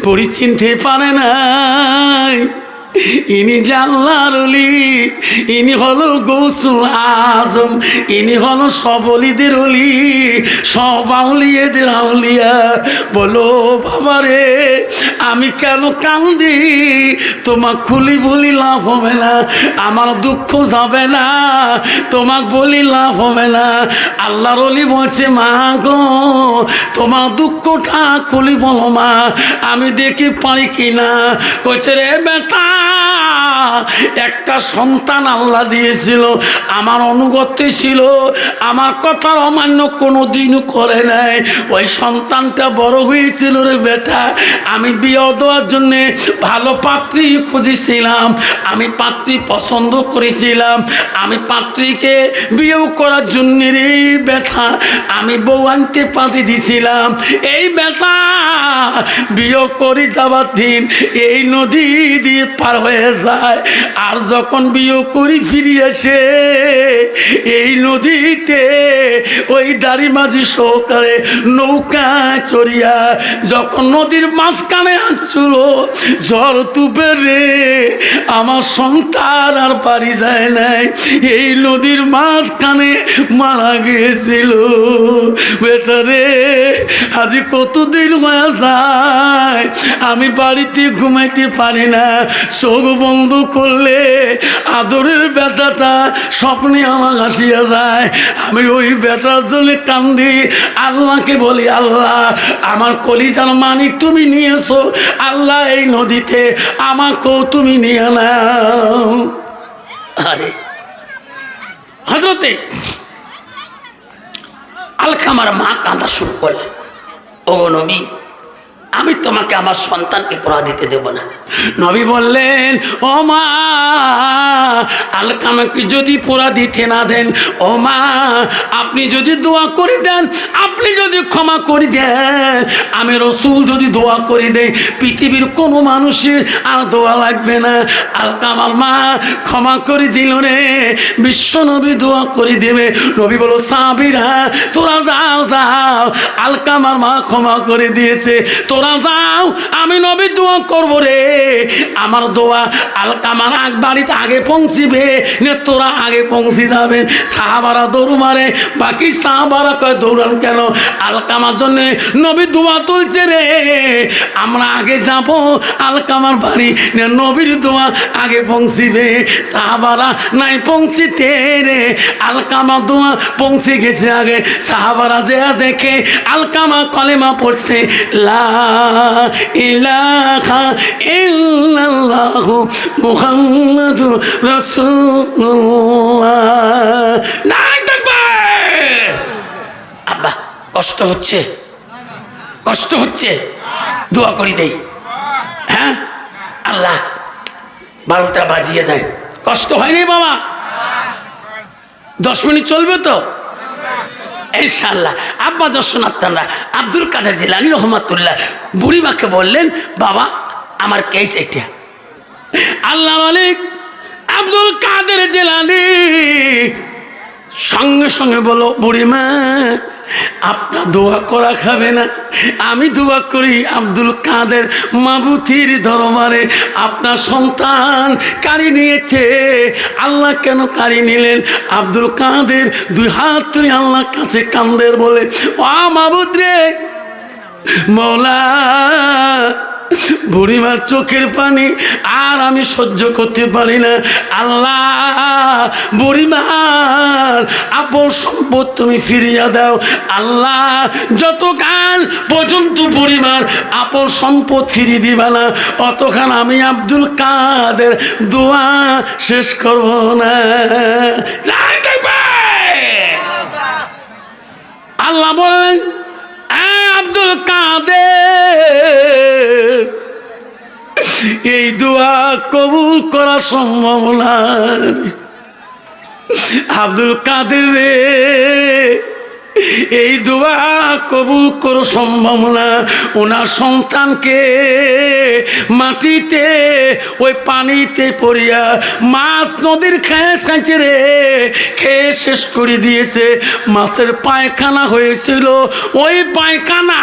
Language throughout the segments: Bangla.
বুড়ি চিনতে পারে নাই ইনি জাল্লার অলি, ইনি হলো গৌসুল আজম, ইনি হলো সবলিদের অলি, সব আউলিয়াদের আউলিয়া। বলো বাবা রে আমি কেন কান্দি? তোমাক খুলি বলি লাভ হবে না, আমার দুঃখ যাবে না, তোমাক বলি লাভ হবে না। আল্লাহর অলি বলছে মা গো তোমার দুঃখটা খুলি বলো মা, আমি দেখি পারি কিনা। কইছে রে বেটা একটা সন্তান আল্লাহ দিয়েছিল, আমার অনুগত্যে ছিল, আমার কথার অমান্য কোনো দিনও করে নাই। ওই সন্তানটা বড় হয়েছিল রে বেটা, আমি বিয়ে দেওয়ার জন্যে ভালো পাত্রী খুঁজেছিলাম, আমি পাত্রী পছন্দ করেছিলাম, আমি পাত্রীকে বিয়েও করার জন্য রে বেটা আমি বউ আনতে পাঠিয়ে দিয়েছিলাম। এই বেটা বিয়ে করে যাবার দিন এই নদী দিয়ে পার হয়ে যায়, আর যখন বিয়ে করি ফিরে আসে এই নদীতে ওই দাড়ি মাঝি সহকারে নৌকা চড়িয়া যখন নদীর মাঝখানে আসছিল ঝড় তুপে রে আমার সন্তান আর পারি যায় নাই, এই নদীর মাঝখানে মারা গিয়েছিল। বেটা রে আজ কতদিন হয়ে যায় আমি বাড়িতে ঘুমাইতে পারি না, চোখ বন্ধ করলে আদরের বেটাটা স্বপ্নে আমার আসিয়া যায়, আমি ওই বেটার জন্য কান্দি, আল্লাহকে বলি আল্লাহ আমার কলিজার মানিক তুমি নিয়েছো, আল্লাহ এই নদীতে আমাকেও তুমি নিয়ে নাও। আরে হযরতে আলকামার মা কাঁদা শুরু করলেন, ও নবী আমি তোমাকে আমার সন্তানকে পড়া দিতে দেব না। নবী বললেন ও মা আলকামাকে যদি পড়া দিতে না দেন, ও মা আপনি যদি দোয়া করে দেন, আপনি যদি ক্ষমা করে দেন, আমি রসুল যদি দোয়া করে দেই পৃথিবীর কোনো মানুষের আর দোয়া লাগবে না। আলকামার মা ক্ষমা করে দিল রে, বিশ্ব নবী দোয়া করে দেবে। নবী বলো সাহাবীরা তোরা যাও যাও, আলকামার মা ক্ষমা করে দিয়েছে, তোরা যাও আমি নবী দোয়া করবো রে, আমার দোয়া আলকামার বাড়িতে আগে পৌঁছিবে, তোরা আগে পৌঁছে যাবেন। সাহাবারা দৌড় মারে, বাকি সাহাবারা কয় দৌড়ান কেন? আলকামার জন্য নবী দোয়া তুলছে রে, আমরা আগে যাব আলকামার বাড়ি, নবীর দোয়া আগে পৌঁছিবে। সাহাবারা নাই পৌঁছিতে রে, আলকামা দোয়া পৌঁছে গেছে আগে। সাহাবারা যে দেখে আলকামা কলেমা পড়ছে লা ইলাহা ইল্লাল্লাহু মুহাম্মাদুর রাসূলুল্লাহ। নাই তাকবীর। আব্বা কষ্ট হচ্ছে, কষ্ট হচ্ছে, দোয়া করি দেই। হ্যাঁ আল্লাহ 12টা বাজিয়ে যায়, কষ্ট হয়নি বাবা? 10 মিনিট চলবে তো ইনশাআল্লাহ। আব্বা দর্শনার্থীরা আব্দুল কাদের জিলানী রহমাতুল্লাহ বুড়িমাকে বললেন বাবা আমার কেস এটা। আল্লাহ মালিক আব্দুল কাদের জিলানী সঙ্গে সঙ্গে বলো বুড়িমা আপনার দোয়া করা খাবে না, আমি দোয়া করি আব্দুল কাদের মাবুতির দরবারে আপনার সন্তান কারি নিয়েছে, আল্লাহ কেন কারি নিলেন? আব্দুল কাদের 2 হাত তুলে আল্লাহর কাছে কান্দের বলে ও মাবুদ রে মওলা, বুড়িমার চোখের পানি আর আমি সহ্য করতে পারি না, আল্লাহ বুড়িমার আপন সম্পদ তুমি ফিরিয়ে দাও, আল্লাহ যতক্ষণ পর্যন্ত বুড়িমার আপন সম্পদ ফিরিয়ে দিবা না অতক্ষণ আমি আব্দুল কাদের দোয়া শেষ করব না। আল্লাহ বলেন আব্দুল কাদের এই দোয়া কবুল করা সম্ভব না। আব্দুল কাদের রে এই দোয়া কবুল করো সম্ভব না। ওনার সন্তানকে মাটিতে ওই পানিতে পড়িয়া মাছ নদীর খেয়ে খাইছে রে, খেয়ে শেষ করে দিয়েছে। মাছের পায়খানা হয়েছিল, ওই পায়খানা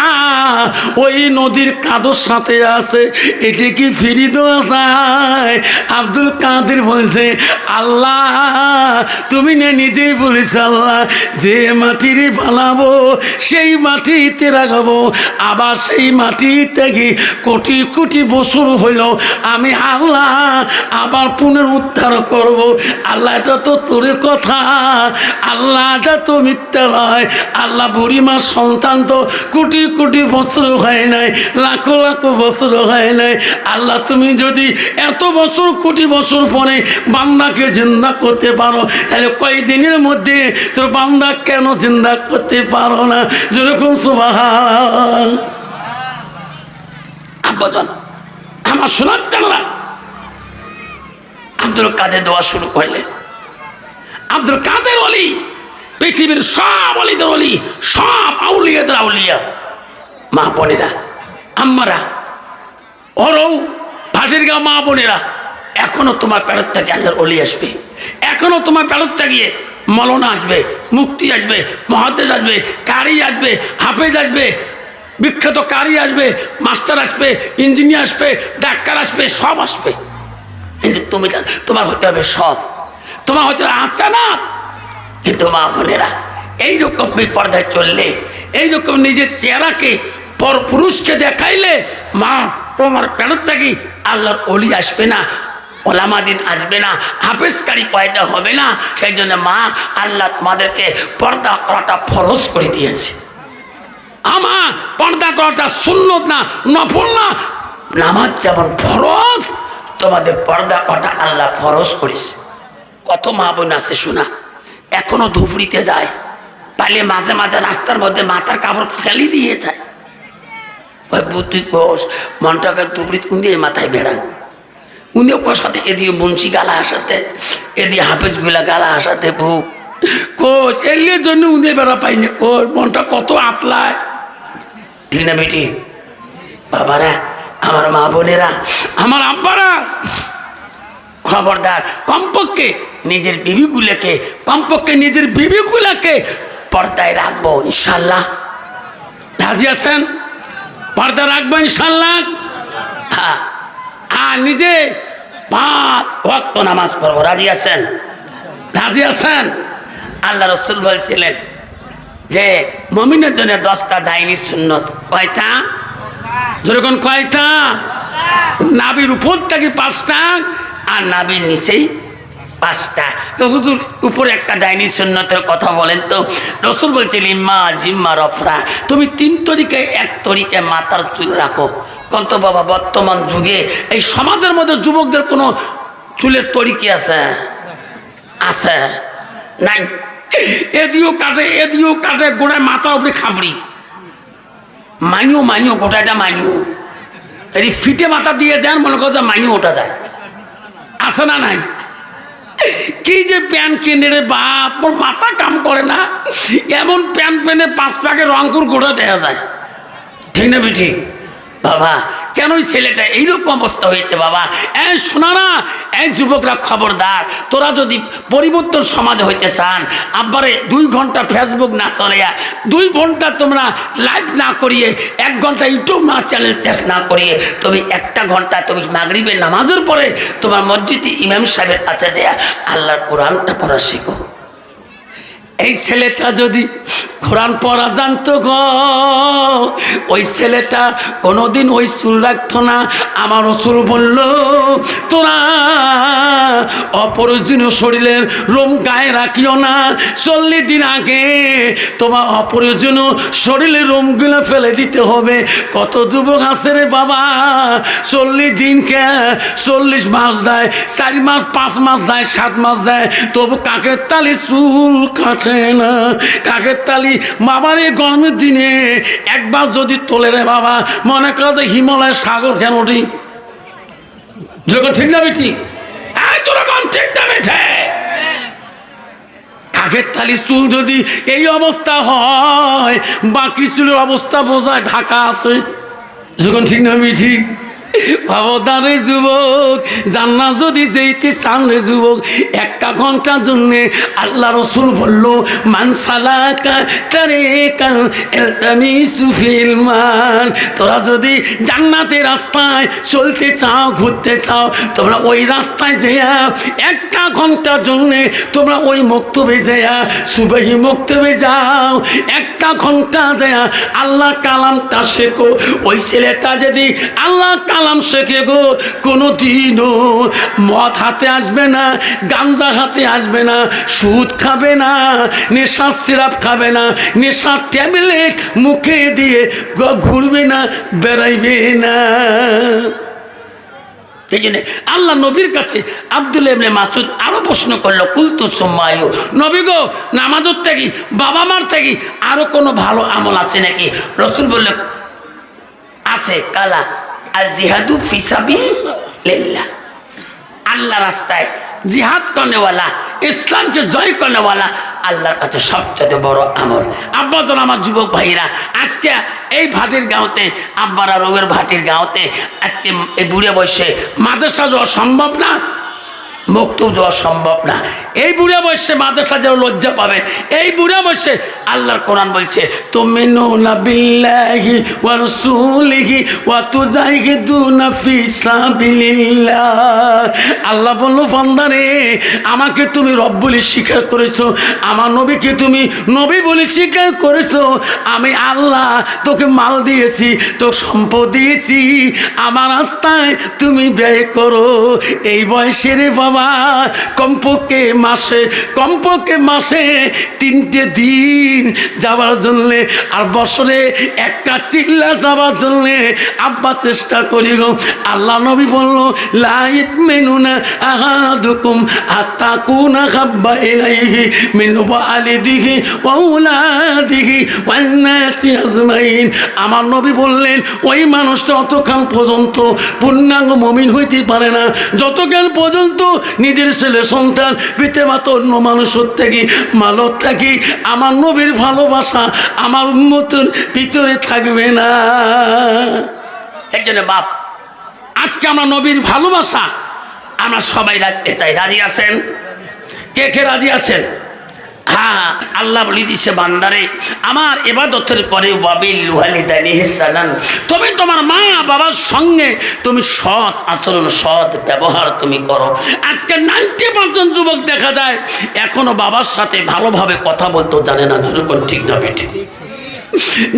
ওই নদীর কাদর সাথে আছে, এটি কি ফিরি দেওয়া যায়? আব্দুল কাদের বলছে, আল্লাহ তুমি না নিজেই বলেছ, আল্লাহ যে মাটির বানাবো সেই মাটিতে রাখাবো, আবার সেই মাটি থেকে কোটি কোটি বছর হইল আমি আল্লাহ আবার পুনরুদ্ধার করব। আল্লাহ এটা তো তোর কথা, আল্লাহ এটা তো মিথ্যা নয়। আল্লাহ বুড়িমার সন্তান তো কোটি কোটি বছর হয় নাই, লাখো লাখো বছর হয় নাই। আল্লাহ তুমি যদি এত বছর কোটি বছর পরে বান্দাকে জিন্দা করতে পারো, তাহলে কয়েকদিনের মধ্যে তোর বান্দা কেন জিন্দা করতে পারো না? যেরকম সুবহান। আব্বাজান আমার শোনার জানা, আব্দুল কাদের দোয়া শুরু করলেন। আব্দুল কাদের ওলি পৃথিবীর সব অলিদের অলি, সব আউলিয়াদের আউলিয়া। মা বোনেরা, আম্মারা, ওরও ভাটির গা মা বোনেরা, এখনো তোমার পেরত থেকে আল্লাহর অলি আসবে, এখনো তোমার পেরত গিয়ে মৌলানা আসবে, মুফতি আসবে, মুহাদ্দিস আসবে, কারি আসবে, হাফেজ আসবে, বিখ্যাত কারি আসবে, মাস্টার আসবে, ইঞ্জিনিয়ার আসবে, ডাক্তার আসবে, সব আসবে। কিন্তু তুমি তোমার হতে হবে সৎ, তোমার হতে হবে আসছে না। কিন্তু মা বোনেরা, এইরকম বিপর্দায় চললে, এইরকম নিজের চেহারাকে পর পুরুষকে দেখাইলে মা তোমার পেরত থেকে আল্লাহর অলি আসবে না, ওলামাদিন আসবে না, হাফেজকারী পয়দা হবে না। সেই জন্য মা আল্লাহ তোমাদেরকে পর্দা করাটা ফরজ করে দিয়েছে। আমার পর্দা করাটা সুন্নত না, নফল না। নামাজ যেমন ফরজ, তোমাদের পর্দা করাটা আল্লাহ ফরজ করেছে। কত মা বোন আছে শোনা, এখনো ধুপড়িতে যায়, পালে মাঝে মাঝে রাস্তার মধ্যে মাথার কাপড় ফেলি দিয়ে যায়। ওই বুদ্ধি কোষ মনটাকে ধুপড়ি উন্দিয়ে মাথায় বেড়ান, উনিও কোষ সাথে এদিকে মুন্সি গালা আসাতে, এদিকে হাফেজ গুলা গালা আসাতে বউ কোষ এর জন্য উন্দিয়ে বেড়া পাইনি। কোষ মনটা কত আতলায়, ঠিক না বেটি? বাবারা, আমার মা বোনেরা, আমার আব্বারা, খবরদার কমপক্ষে নিজের বিবিগুলাকে পর্দায় রাখবো ইনশাল্লাহ। রাজি আছেন? পর্দা রাখবো ইনশাল্লাহ। হ্যাঁ, আর নিজে 5 ওয়াক্ত নামাজ পড়বো। রাজি আছেন? রাজি আছেন? আল্লাহ রসুল বলছিলেন যে মুমিনের জন্য 10টা দাইনি সুন্নত। কয়টা? যেরকম কয়টা? নাবির উপর থেকে 5টা, আর নাবির নিচেই 5টা। তো হুজুর উপরে একটা দাইনি সুন্নতের কথা বলেন তো। রসুল বলছেন ইম্মা জিম্মা রফরা, তুমি 3 তরিকায় 1 তরিকায় মাথার চুল রাখো। কন্ত বাবা, বর্তমান যুগে এই সমাজের মধ্যে যুবকদের কোনো চুলের তরিকা আছে? আছে নাই? এদিও কাটে গোড়ায় মাথার উপরে খাবড়ি, মাইও গোটাটা মাইও, এই ফিটে মাথা দিয়ে যান, মনে করো যে মাইও ওটা যায়। আছে না নাই? কি যে প্যান্ট কিনে রে বাপ, মোর মাথা কাম করে না। এমন প্যান্ট পেনে 5 প্যাকেট রংপুর গোটা দেওয়া যায়, ঠিক না বেঠি? বাবা কেন ওই ছেলেটা এইরকম অবস্থা হয়েছে? বাবা এই শোনা না, এই যুবকরা খবরদার, তোরা যদি পরিবর্তন সমাজে হইতে চান, আব্বারে 2 ঘন্টা ফেসবুক না চলিয়া, 2 ঘন্টা তোমরা লাইভ না করিয়ে, 1 ঘন্টা ইউটিউব না চ্যানেল চেষ্টা না করিয়ে, তুমি 1টা ঘন্টা তুমি মাগরিবের নামাজের পরে তোমার মসজিদে ইমাম সাহেবের কাছে দেয়া আল্লাহর কোরআনটা পড়া শেখো। এই ছেলেটা যদি কোরআন পড়া জানতো গো, ওই ছেলেটা কোনোদিন ওই চুল রাখতো না। আমার রসুল বলল, তোরা অপ্রয়োজনীয় শরীরের রোম গায়ে রাখিও না। 40 দিন আগে তোমার অপ্রয়োজনীয় শরীরের রোমগুলো ফেলে দিতে হবে। কত যুবক আছে রে বাবা, 40 দিনকে 40 মাস যায়, 4 মাস 5 মাস যায়, 7 মাস যায়, তবু কাকের তালি চুল কাটে না। কাকের তালি বাবার এই গরমের দিনে একবার যদি তোলে রে বাবা, মনে করো যে হিমালয় সাগর কেন ওঠি। ঠিক না বেটি? ঠিক না বেঠে? নাকের তালি চুল যদি এই অবস্থা হয়, বাকি চুলের অবস্থা বোঝায় ঢাকা আছে। যখন ঠিক না ঠিক খবরদার রে যুবক, জান্নাত যদি যেতে চান রে যুবক, একটা ঘন্টার জন্য আল্লাহ রসুল বলল, মান সালাকা তারিকান ইলতামিসু ফিল মান। তোরা যদি জান্নাতের রাস্তায় চলতে চাও, ঘুরতে চাও, তোমরা ওই রাস্তায় যেয়া একটা ঘন্টার জন্য তোমরা ওই মক্তবে যেয়া, সুবহি মক্তবে যাও, একটা ঘন্টা যেয়া আল্লাহ কালামটা শেখো। ওই ছেলেটা যদি আল্লাহ কালাম শেখে গো, কোনো দিনও মদ হাতে আসবে না, গাঞ্জা হাতে আসবে না, সুদ খাবে না, নেশার সিরাপ খাবে না, নেশার ট্যাবলেট মুখে দিয়ে ঘুরবে না, বেড়াইবে না। এই জন্য আল্লাহ নবীর কাছে আব্দুল্লাহ ইবনে মাসউদ আরো প্রশ্ন করলো, কুলতু সুম্মায়ু, নবী গো, নামাজের থেকে, বাবা মার থেকে আরো কোনো ভালো আমল আছে নাকি? রসুল বললেন, আছে। কালা আর জিহাদু ফি সাবিলিল্লাহ, আল্লাহ রাস্তায় জিহাদ করনেওয়ালা, ইসলামকে জয় করনেওয়ালা আল্লাহর কাছে সবচেয়ে বড় আমল। আব্বাজন, আমার যুবক ভাইরা, আজকে এই ভাটির গাঁওতে, আব্বারা রোগের ভাটির গাঁওতে আজকে এই বুড়ে বয়সে মাদ্রাসা যাওয়া সম্ভব না, মক্তব যাওয়া সম্ভব না। এই বুড়া বয়সে মাদ্রাসা যাওয়া লজ্জা পাবে। এই বুড়া বয়সে আল্লাহর কোরআন বলছে, তুমিনুনা বিল্লাহি ওয়া রাসূলিহি ওয়া তুজাহিদুনা ফি সাবিলিল্লাহ। আল্লাহ বলল, বান্দারে, আমাকে তুমি রব বলে স্বীকার করেছো, আমার নবীকে তুমি নবী বলে স্বীকার করেছো, আমি আল্লাহ তোকে মাল দিয়েছি, তো সম্পদ দিয়েছি, আমার রাস্তায় তুমি ব্যয় করো। এই বয়সে রে বাবা, কমপক্ষে মাসে 3টে দিন যাওয়ার জন্যে, আর বছরে একটা চিল্লা যাওয়ার জন্যে আব্বা চেষ্টা করি গো। আল্লাহ নবী বলল, লা ইউমিনুনা আহাদুকুম হাত্তা কুনা হাব্বা ইলাইহি মিন ওয়ালিদিহি ওয়া আওলাদিহি ওয়ান নাসি আজমাইন। আমার নবী বললেন, ওই মানুষটা অতক্ষণ পর্যন্ত পূর্ণাঙ্গ মুমিন হইতে পারে না যতক্ষণ পর্যন্ত নিজের ছেলে সন্তান পিতা মাতা অন্য মানুষের থেকে মালত থাকি আমার নবীর ভালোবাসা আমার উম্মতের ভিতরে থাকবে না। এর জন্য বাপ, আজকে আমরা নবীর ভালোবাসা আমরা সবাই রাখতে চাই। রাজি আছেন? কে কে রাজি আছেন? হ্যাঁ, আল্লাহ বলি দিচ্ছে, বান্দারে আমার ইবাদতের পরে ওয়াবিল ওয়ালিদাইনি ইহসানান, তবে তোমার মা বাবার সঙ্গে তুমি সৎ আচরণ, সৎ ব্যবহার তুমি করো। আজকে 90% যুবক দেখা যায় এখনো বাবার সাথে ভালোভাবে কথা বলতে জানে না। যুবক ঠিক না বেঠিক?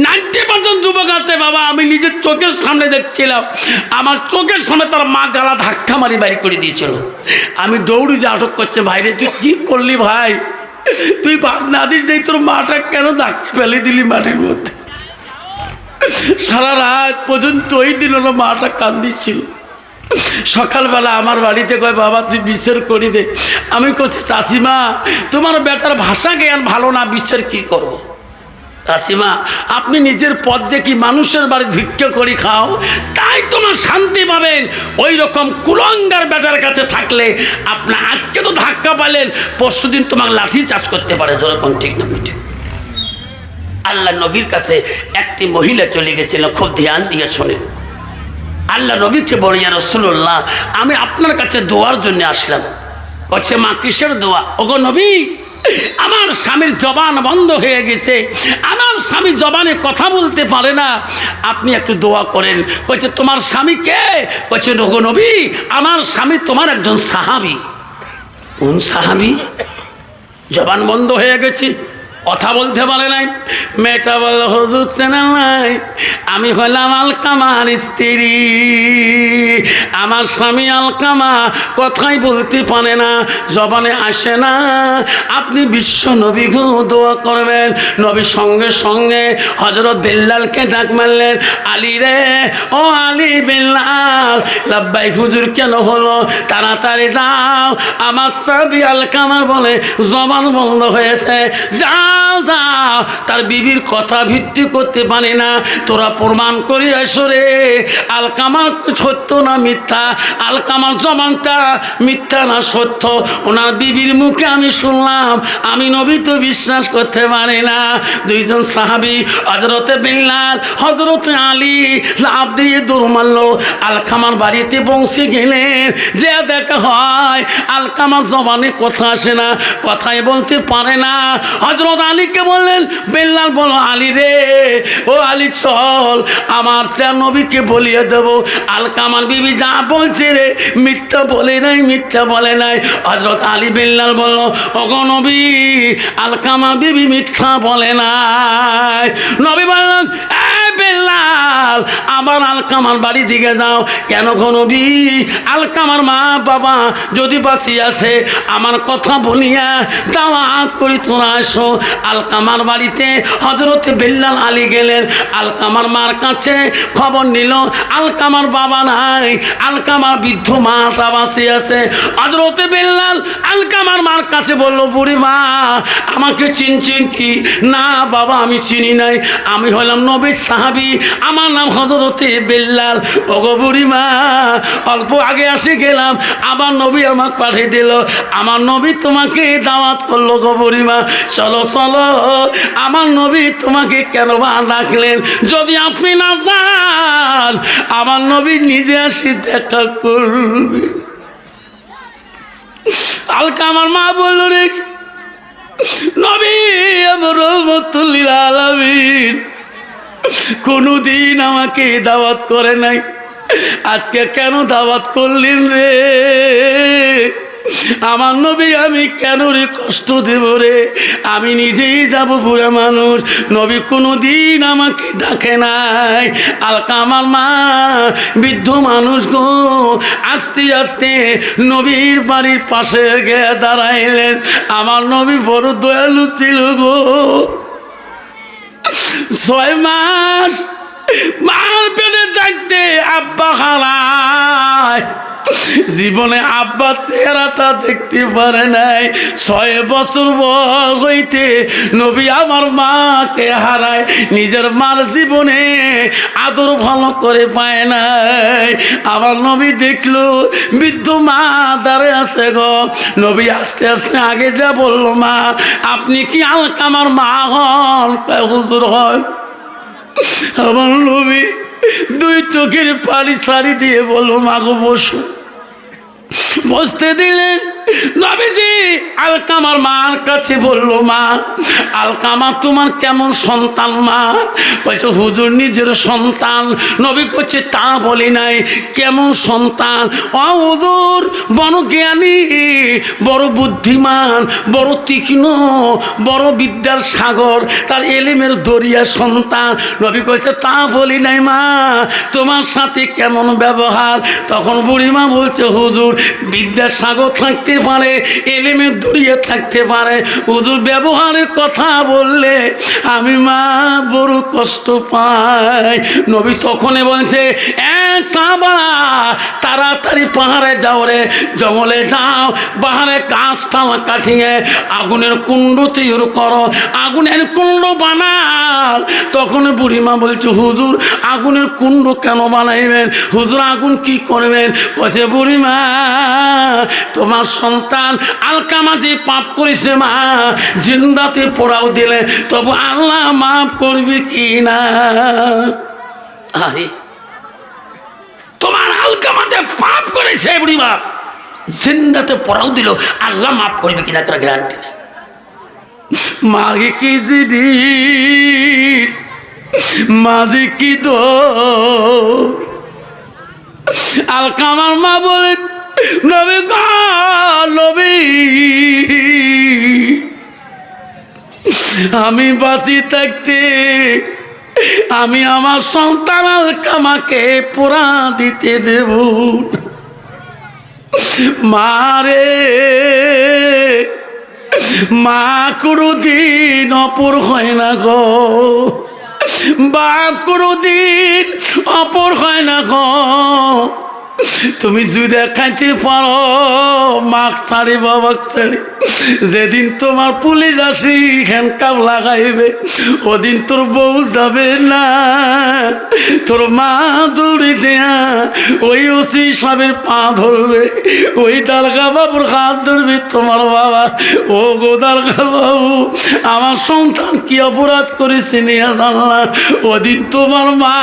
90% যুবক আছে বাবা, আমি নিজের চোখের সামনে দেখছিলাম, আমার চোখের সামনে তার মা গালা ধাক্কা মারি বাড়ি করে দিয়েছিল। আমি দৌড়ি যে আটক করছে, ভাইরে তুই কি করলি ভাই, তুই ভাত না দিস নেই, তোর মাটা কেন ধাক্কা ফেলে দিলি মাটির মধ্যে? সারা রাত পর্যন্ত ওই দিন ওর মাটা কান্দিছিল। সকালবেলা আমার বাড়িতে কয়, বাবা তুই বিচার করি দে। আমি কইছি, চাষিমা তোমার বেটার ভাষা জ্ঞান ভালো না, বিচার কি করবো? চাষিমা, আপনি নিজের পথ দেখি মানুষের বাড়ি ভিক্ষা করে খাও, তাই তোমার শান্তি পাবেন। ওই রকম কুলঙ্গার বেটার কাছে থাকলে আপনার আজকে তো ধাক্কা পালেন, পরশুদিন তোমার লাঠি চাষ করতে পারে। যেরকম ঠিক না ঠিক? আল্লাহ নবীর কাছে একটি মহিলা চলে গেছিল, খুব ধ্যান দিয়ে শোনেন। আল্লাহ নবীকে বলে, ইয়া রাসূলুল্লাহ, আমি আপনার কাছে দোয়ার জন্য আসলাম। কচ্ছে, মা কিসের দোয়া? ওগো নবী, আমার স্বামীর জবান বন্ধ হয়ে গেছে, আমার স্বামী জবানে কথা বলতে পারে না, আপনি একটু দোয়া করেন। কইছে, তোমার স্বামী কে? কইছে, ওগো নবী, আমার স্বামী তোমার একজন সাহাবী। কোন সাহাবী? জবান বন্ধ হয়ে গেছে, কথা বলতে পারে নাই। মেয়েটা বলল, হুজুর চেনেন নাই, আমি হলাম আলকামার স্ত্রী, আমার স্বামী আলকামা কথাই বলতে পারে না, জবানে আসে না, আপনি বিশ্ব নবী গো দোয়া করবেন। নবী সঙ্গে সঙ্গে হযরত বিল্লালকে ডাক মারলেন, আলী রে, ও আলী, বিল্লাল। লাব্বাইক হুজুর, কেন হলো? তাড়াতাড়ি যাও, আমার স্বামী আলকামার বলে জবান বন্ধ হয়েছে, যা যাও, তার বিবির কথা ভিত্তি করতে পারে না, তোরা প্রমাণ করে আসো রে আলকামা সত্য না মিথ্যা, আলকামার জবানটা মিথ্যা না সত্য। ওনার বিবির মুখে আমি শুনলাম, আমি নবী তো বিশ্বাস করতে পারে না। দুইজন সাহাবী হযরতে বিল্লাল হযরতে আলী লাফ দিয়ে দৌড় মারলো, আলকামার বাড়িতে পৌঁছে গেলেন। যে দেখা হয় আলকামার জবানে কথা আসে না, কথাই বলতে পারে না। হযরত আলীকে বললেন, বিল্লাল বলো আলী রে, ও আলী চল আমার নবীকে বলিয়ে দেবো আলকামার বিবি যা বলছে রে মিথ্যা বলে নাই, মিথ্যা বলে নাই। হযরত আলী বিল্লাল বলল, ওগো নবী আলকামা বিবি মিথ্যা বলে নাই। নবী বললেন, বিল্লাল আবার আলকামার বাড়ি দিকে যাও। কেন গো নবী? আলকামার মা বাবা যদি বাঁচি আছে আমার কথা বলিয়া দাওয়াত করি তোরা আসো। আলকামার বাড়িতে হযরতে বিল্লাল আলী গেলেন, আলকামার মার কাছে খবর নিল আলকামার বাবা নাই, আলকামার বৃদ্ধ মাটা বাঁচি আছে। হযরতে বিল্লাল আলকামার মার কাছে বলল, বুড়ি মা আমাকে চিনছেন কি? না বাবা আমি চিনি নাই, আমি হলাম নবীর সাহাবী, আমার নাম হযরতে বিল্লাল। ওগো বুড়ি মা অল্প আগে আসে গেলাম, আবার নবী আমাকে পাঠিয়ে দিল, আমার নবী তোমাকে দাওয়াত করলো। গো বুড়ি মা চলো চলো, আমার নবী তোমাকে কেন বা ডাকলেন? যদি আপনি না যান আমার নবী নিজে আসি দেখা করবে। আলকামার মা বলল, রে নবী আমার রহমতুল লিল আলামিন কোনদিন আমাকে দাওয়াত করে নাই, আজকে কেন দাওয়াত করলেন রে? আমার নবী আমি কেন রে কষ্ট দেব রে? আমি নিজেই যাব, বুড়া মানুষ, নবী কোনোদিন আমাকে ডাকে নাই। আলকামার মা বৃদ্ধ মানুষ গো আস্তে আস্তে নবীর বাড়ির পাশে গিয়ে দাঁড়াইলেন। আমার নবী বড় দয়ালু ছিল গো, 6 মাস মার পেটে থাকতে আব্বা হারায়, জীবনে আব্বা চেহারাটা দেখতে পারে নাই। 6 বছর বয়স হইতে নবী আমার মাকে হারায়, নিজের মার জীবনে আদর ভালো করে পায় নাই। আমার নবী দেখলো বৃদ্ধ মা দাঁড়িয়ে আছে গো, নবী আস্তে আস্তে আগে যা বলল, মা আপনি কি আলকামার মা হন? হুজুর হয়। আমার নবী 2 চোখের পানি সারি দিয়ে বলল, মা গো বসো। বসতে দিলেন। নবীজি আলকামার মার কাছে বলল, মা আলকামা তোমার কেমন সন্তান? মা বলছে, হুজুর নিজের সন্তান। নবী করছে, তা বলি নাই, কেমন সন্তান? ও হুজুর বড় জ্ঞানী, বড় বুদ্ধিমান, বড় তীক্ষ্ণ, বড় বিদ্যার সাগর, তার এলেমের দরিয়া সন্তান। নবী কইছে, তা বলি নাই মা, তোমার সাথে কেমন ব্যবহার? তখন বুড়িমা বলছে, হুজুর বিদ্যার সাগর থাকতে পারে, এলেমের দরিয়া থাকতে পারে, হুজুর ব্যবহারের কথা বললে আমি মা বড় কষ্ট পাই। নবী তখনই বলছে, সাহাবারা তাড়াতাড়ি পাহাড়ে যাও রে, জঙ্গলে যাও, পাহাড়ে গাছ থালা কাটিয়ে আগুনের কুণ্ড তৈরি করো, আগুনের কুণ্ড বানাল। তখন বুড়িমা বলছে, হুজুর আগুনের কুণ্ড কেন বানাইবেন? হুজুর আগুন কি করবেন? কছে, বুড়িমা তোমার সন্তান আলকামা যে পাপ করেছে মা, জিন্দাতে পোড়াও দিলে তবু আল্লাহ মাফ করবে কি না? আরে তোমার আলকামা যে পাপ করেছে বুড়িমা, জিন্দাতে পোড়াও দিল, আল্লাহ মাফ করবে কিনা তার গ্যারান্টি নেই। মাগে কি জিনিস, মাঝে কি দো? আলকামার মা বলে, নবী গো নবী, আমি বাঁচি থাকতে আমি আমার সন্তান আলকামাকে পোড়া দিতে দেব মারে। মা কোনোদিন অপর হয় না গো, বাপ কোনোদিন অপর হয় না গো। তুমি যদি খাইতে পারো মাক ছাড়ি বাবাক ছাড়ি, যেদিন তোমার পুলিশ আসি হ্যান্ডকাপ লাগাইবে ওদিন তোর বউ যাবে না, তোর মা দৌড়ি দেয়া ওই ওসি সাহেবের পা ধরবে, ওই দারগা বাবুর হাত ধরবে তোমার বাবা। ও গো দারগা বাবু, আমার সন্তান কি অপরাধ করেছে নিয়ে জানলা, ওদিন তোমার মা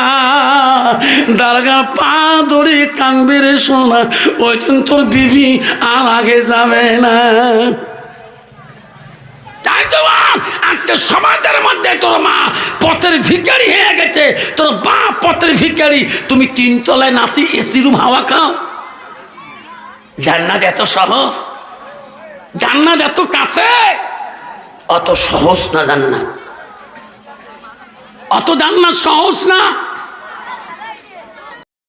দারগার পা ধরে কানবে রে সোনা, ওই দিন তোর বিবি আর আগে যাবে না। তাই তো আজকে সমাজের মধ্যে তোর মা পথের ভিখারি হয়ে গেছে, তোর বাপ পথের ভিখারি, তুমি তিনতলায় নাচি এসি রুম হাওয়া খাও। জান্নাত এত সহজ, জান্নাত এত কাছে, অত সহজ না জান্নাত, অত জান্নাত সহজ না।